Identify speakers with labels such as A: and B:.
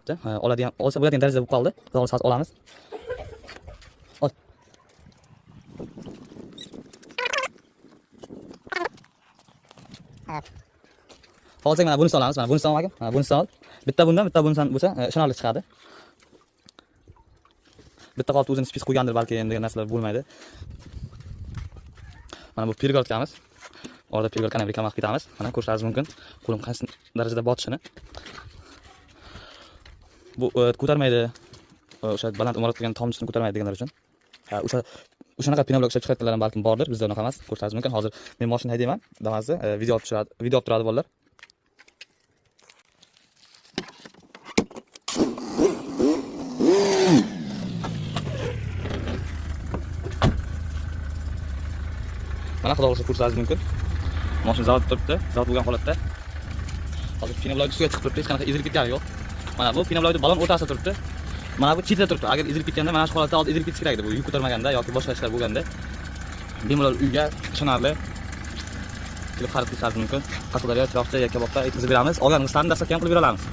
A: turibdi. Olsa bo'ladigan darajada bo'lib qoldi. Xudo xolasa olamiz. Ol. Hozir mana bunisi olamiz. Mana bunisi olmagan. Mana bunisi ol. Bitta bundan bo'lsa ishonarli chiqadi. Bitta qolib o'zini spis qo'ygandir balki endi narsalar bo'lmaydi. Mana bu pergolkamiz. Orada pergolkani reklama qilib ketamiz. Mana ko'rishingiz mumkin. Qo'lim qaysi darajada botishini. Bu ko'tarmaydi. O'sha baland imorat qilgan tomchisini ko'tarmaydi deganlar uchun. O'shanaqa pinoblok ishlab chiqarganlar ham balkim bordir, bizda unaqa emas. Ko'rishingiz mumkin. Hozir men mashina haydayman. Damasda video olib turadi bolalar. Mana xudo xolasa ko'rishingiz mumkin. Mashina zavod turibdi, zavod bo'lgan holatda. Hozir pinoblok ustiga chiqib turibdi, hech qanaqa ezilib ketgani yo'q. Mana bu pinoblokning balon o'rtasida turibdi. Mana bu chetida turibdi. Agar ezilib ketganda mana shu holatda hozir ezilib ketish kerak edi. Bu yuk ko'tarmaganda yoki boshqa ishlar bo'lganda bemalol uyga ishonarli kelib xarid qilishingiz mumkin. Qashqadaryo, Chiroqchi, Yakkabog'da yetkazib beramiz. Olganingizlarni dastlab ham qilib bera olamiz.